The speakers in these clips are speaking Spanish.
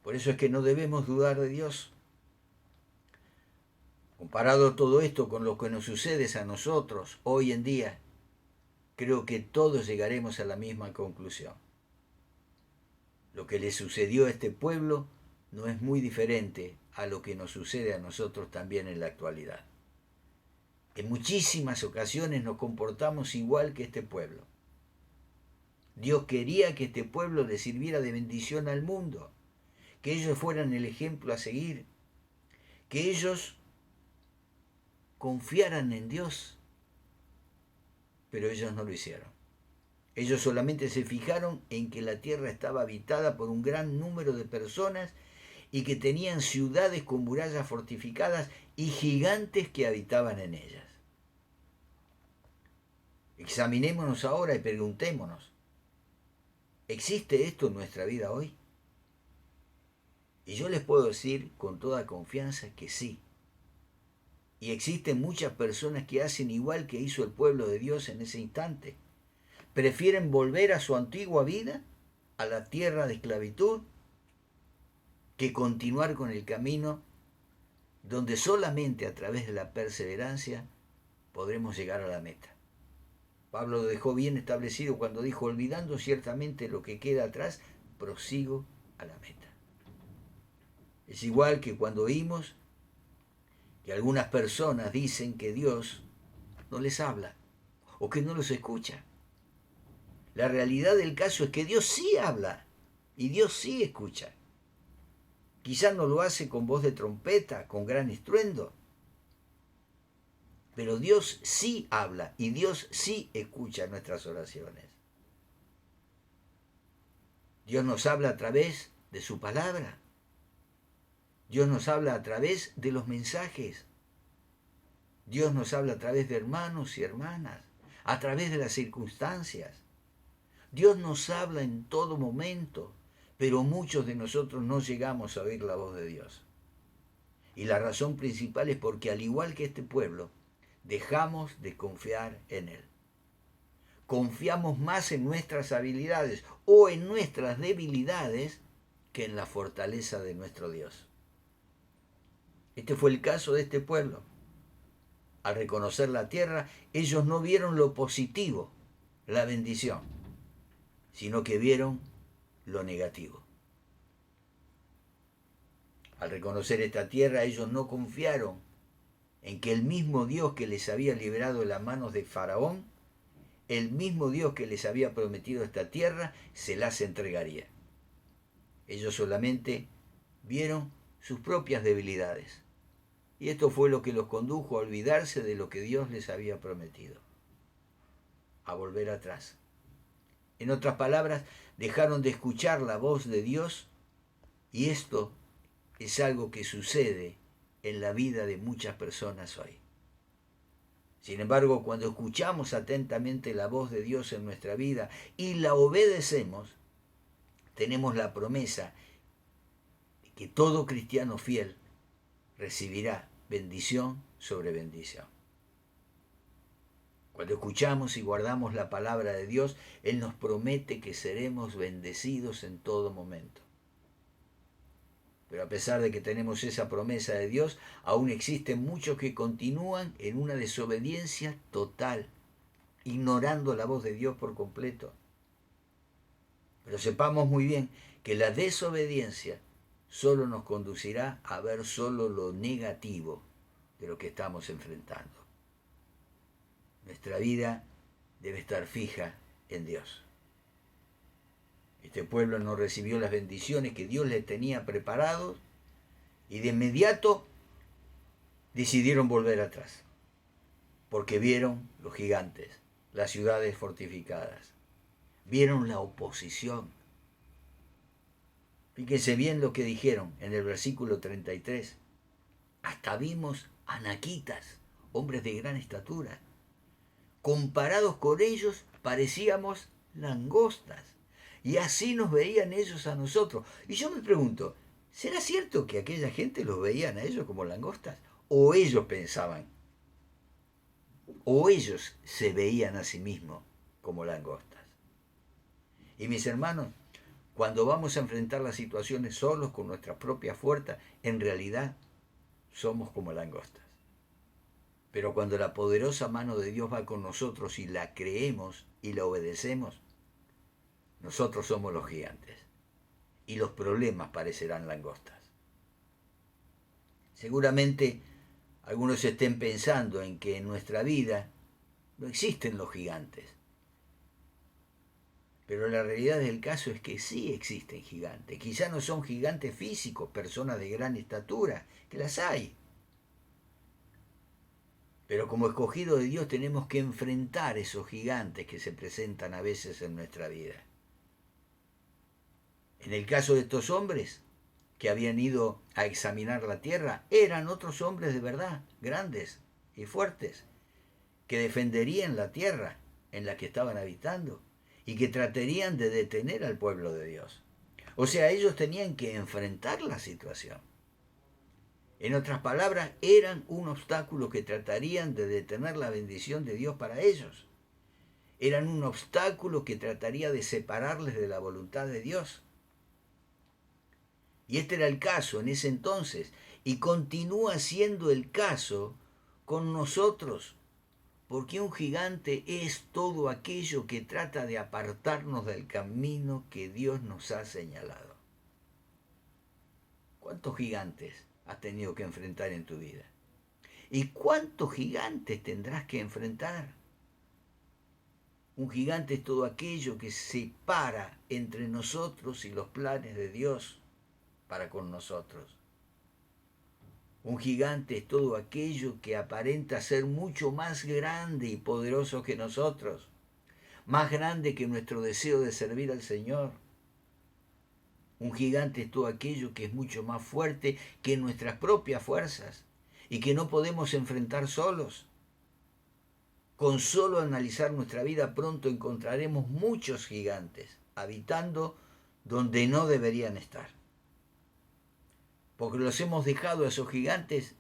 Por eso es que no debemos dudar de Dios. Comparado todo esto con lo que nos sucede a nosotros hoy en día, creo que todos llegaremos a la misma conclusión. Lo que le sucedió a este pueblo no es muy diferente a lo que nos sucede a nosotros también en la actualidad. En muchísimas ocasiones nos comportamos igual que este pueblo. Dios quería que este pueblo le sirviera de bendición al mundo, que ellos fueran el ejemplo a seguir, que ellos confiaran en Dios, pero ellos no lo hicieron. Ellos solamente se fijaron en que la tierra estaba habitada por un gran número de personas y que tenían ciudades con murallas fortificadas y gigantes que habitaban en ellas. Examinémonos ahora y preguntémonos, ¿existe esto en nuestra vida hoy? Y yo les puedo decir con toda confianza que sí. Y existen muchas personas que hacen igual que hizo el pueblo de Dios en ese instante. Prefieren volver a su antigua vida, a la tierra de esclavitud, que continuar con el camino donde solamente a través de la perseverancia podremos llegar a la meta. Pablo lo dejó bien establecido cuando dijo, olvidando ciertamente lo que queda atrás, prosigo a la meta. Es igual que cuando oímos que algunas personas dicen que Dios no les habla o que no los escucha. La realidad del caso es que Dios sí habla y Dios sí escucha. Quizás no lo hace con voz de trompeta, con gran estruendo, pero Dios sí habla y Dios sí escucha nuestras oraciones. Dios nos habla a través de su palabra. Dios nos habla a través de los mensajes. Dios nos habla a través de hermanos y hermanas, a través de las circunstancias. Dios nos habla en todo momento, pero muchos de nosotros no llegamos a oír la voz de Dios. Y la razón principal es porque, al igual que este pueblo, dejamos de confiar en Él. Confiamos más en nuestras habilidades o en nuestras debilidades que en la fortaleza de nuestro Dios. Este fue el caso de este pueblo. Al reconocer la tierra, ellos no vieron lo positivo, la bendición, sino que vieron lo negativo. Al reconocer esta tierra, ellos no confiaron en que el mismo Dios que les había liberado de las manos de Faraón, el mismo Dios que les había prometido esta tierra, se las entregaría. Ellos solamente vieron sus propias debilidades. Y esto fue lo que los condujo a olvidarse de lo que Dios les había prometido, a volver atrás. En otras palabras, dejaron de escuchar la voz de Dios, y esto es algo que sucede en la vida de muchas personas hoy. Sin embargo, cuando escuchamos atentamente la voz de Dios en nuestra vida y la obedecemos, tenemos la promesa de que todo cristiano fiel recibirá bendición sobre bendición. Cuando escuchamos y guardamos la palabra de Dios, Él nos promete que seremos bendecidos en todo momento. Pero a pesar de que tenemos esa promesa de Dios, aún existen muchos que continúan en una desobediencia total, ignorando la voz de Dios por completo. Pero sepamos muy bien que la desobediencia solo nos conducirá a ver solo lo negativo de lo que estamos enfrentando. Nuestra vida debe estar fija en Dios. Este pueblo no recibió las bendiciones que Dios les tenía preparados y de inmediato decidieron volver atrás, porque vieron los gigantes, las ciudades fortificadas, vieron la oposición. Fíjense bien lo que dijeron en el versículo 33. Hasta vimos anaquitas, hombres de gran estatura. Comparados con ellos parecíamos langostas. Y así nos veían ellos a nosotros. Y yo me pregunto, ¿será cierto que aquella gente los veían a ellos como langostas? ¿O ellos pensaban? ¿O ellos se veían a sí mismos como langostas? Y mis hermanos, Cuando vamos a enfrentar las situaciones solos con nuestras propias fuerzas, en realidad somos como langostas. Pero cuando la poderosa mano de Dios va con nosotros y la creemos y la obedecemos, nosotros somos los gigantes. Y los problemas parecerán langostas. Seguramente algunos estén pensando en que en nuestra vida no existen los gigantes. Pero la realidad del caso es que sí existen gigantes. Quizá no son gigantes físicos, personas de gran estatura, que las hay. Pero como escogidos de Dios tenemos que enfrentar esos gigantes que se presentan a veces en nuestra vida. En el caso de estos hombres que habían ido a examinar la tierra, eran otros hombres de verdad, grandes y fuertes, que defenderían la tierra en la que estaban habitando y que tratarían de detener al pueblo de Dios. O sea, ellos tenían que enfrentar la situación. En otras palabras, eran un obstáculo que tratarían de detener la bendición de Dios para ellos. Eran un obstáculo que trataría de separarles de la voluntad de Dios. Y este era el caso en ese entonces, y continúa siendo el caso con nosotros, porque un gigante es todo aquello que trata de apartarnos del camino que Dios nos ha señalado. ¿Cuántos gigantes has tenido que enfrentar en tu vida? ¿Y cuántos gigantes tendrás que enfrentar? Un gigante es todo aquello que separa entre nosotros y los planes de Dios para con nosotros. Un gigante es todo aquello que aparenta ser mucho más grande y poderoso que nosotros, más grande que nuestro deseo de servir al Señor. Un gigante es todo aquello que es mucho más fuerte que nuestras propias fuerzas y que no podemos enfrentar solos. Con solo analizar nuestra vida pronto encontraremos muchos gigantes habitando donde no deberían estar. Porque los hemos dejado a esos gigantes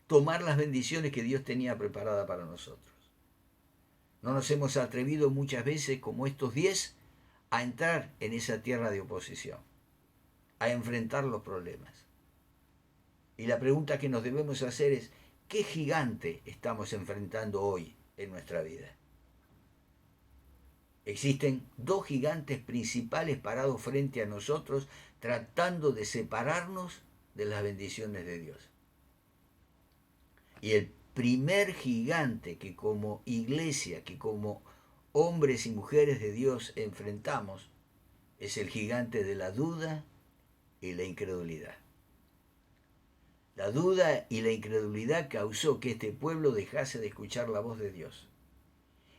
tomar las bendiciones que Dios tenía preparadas para nosotros. No nos hemos atrevido muchas veces, como estos 10, a entrar en esa tierra de oposición, a enfrentar los problemas. Y la pregunta que nos debemos hacer es, ¿qué gigante estamos enfrentando hoy en nuestra vida? Existen dos gigantes principales parados frente a nosotros, tratando de separarnos de las bendiciones de Dios. Y el primer gigante que como iglesia, que como hombres y mujeres de Dios enfrentamos, es el gigante de la duda y la incredulidad. La duda y la incredulidad causó que este pueblo dejase de escuchar la voz de Dios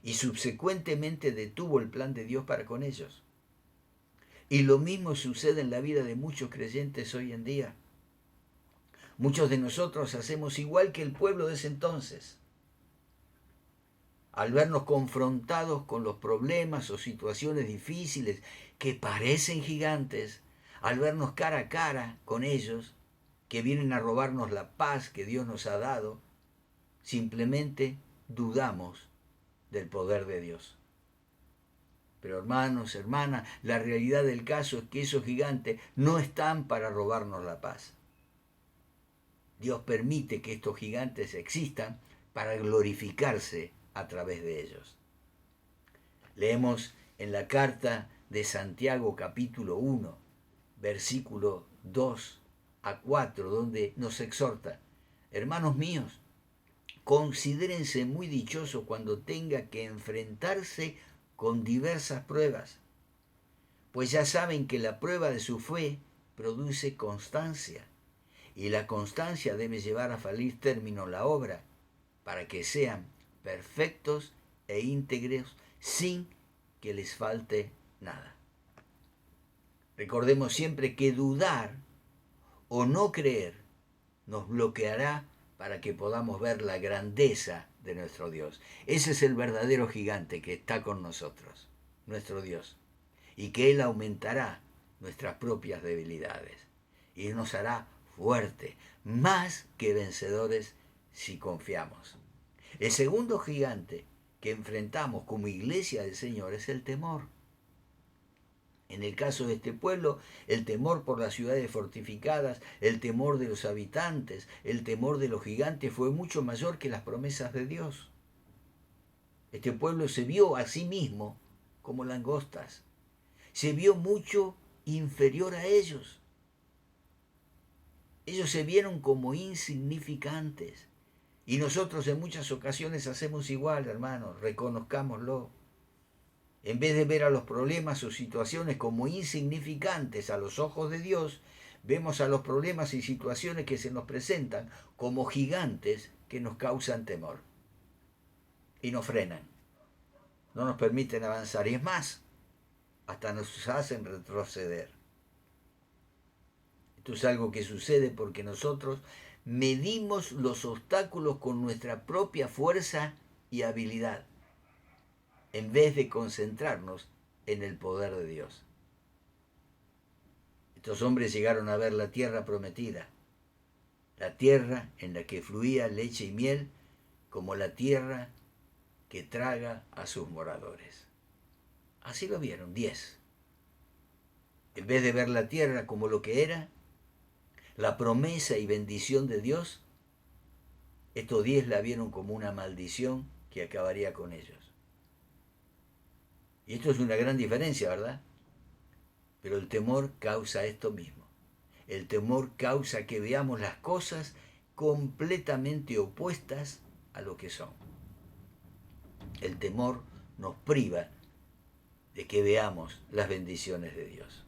y subsecuentemente detuvo el plan de Dios para con ellos. Y lo mismo sucede en la vida de muchos creyentes hoy en día. Muchos de nosotros hacemos igual que el pueblo de ese entonces. Al vernos confrontados con los problemas o situaciones difíciles que parecen gigantes, al vernos cara a cara con ellos, que vienen a robarnos la paz que Dios nos ha dado, simplemente dudamos del poder de Dios. Pero hermanos, hermanas, la realidad del caso es que esos gigantes no están para robarnos la paz. Dios permite que estos gigantes existan para glorificarse a través de ellos. Leemos en la carta de Santiago capítulo 1, versículo 2 a 4, donde nos exhorta, hermanos míos, considérense muy dichosos cuando tenga que enfrentarse con diversas pruebas, pues ya saben que la prueba de su fe produce constancia, y la constancia debe llevar a feliz término la obra, para que sean perfectos e íntegros sin que les falte nada. Recordemos siempre que dudar o no creer nos bloqueará para que podamos ver la grandeza de nuestro Dios. Ese es el verdadero gigante que está con nosotros, nuestro Dios, y que Él aumentará nuestras propias debilidades y nos hará fuertes, más que vencedores si confiamos. El segundo gigante que enfrentamos como iglesia del Señor es el temor. En el caso de este pueblo, el temor por las ciudades fortificadas, el temor de los habitantes, el temor de los gigantes fue mucho mayor que las promesas de Dios. Este pueblo se vio a sí mismo como langostas, se vio mucho inferior a ellos. Ellos se vieron como insignificantes. Y nosotros en muchas ocasiones hacemos igual, hermanos, reconozcámoslo. En vez de ver a los problemas o situaciones como insignificantes a los ojos de Dios, vemos a los problemas y situaciones que se nos presentan como gigantes que nos causan temor. Y nos frenan, no nos permiten avanzar. Y es más, hasta nos hacen retroceder. Esto es algo que sucede porque nosotros medimos los obstáculos con nuestra propia fuerza y habilidad, en vez de concentrarnos en el poder de Dios. Estos hombres llegaron a ver la tierra prometida, la tierra en la que fluía leche y miel, como la tierra que traga a sus moradores. Así lo vieron 10. En vez de ver la tierra como lo que era, la promesa y bendición de Dios, estos 10 la vieron como una maldición que acabaría con ellos. Y esto es una gran diferencia, ¿verdad? Pero el temor causa esto mismo. El temor causa que veamos las cosas completamente opuestas a lo que son. El temor nos priva de que veamos las bendiciones de Dios.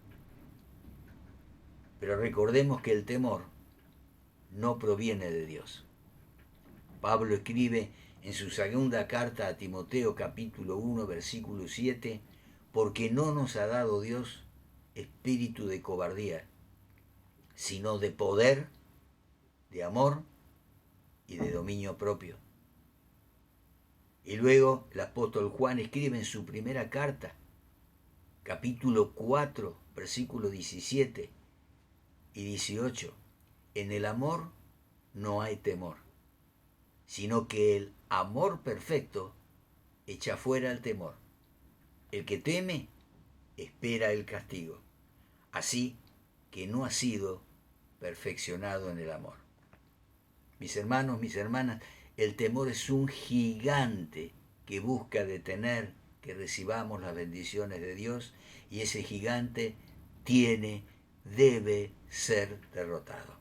Pero recordemos que el temor no proviene de Dios. Pablo escribe en su segunda carta a Timoteo capítulo 1 versículo 7, porque no nos ha dado Dios espíritu de cobardía, sino de poder, de amor y de dominio propio. Y luego el apóstol Juan escribe en su primera carta, capítulo 4, versículo 17 y 18, en el amor no hay temor, sino que el amor perfecto echa fuera el temor. El que teme espera el castigo, así que no ha sido perfeccionado en el amor. Mis hermanos, mis hermanas, el temor es un gigante que busca detener que recibamos las bendiciones de Dios, y ese gigante debe ser derrotado.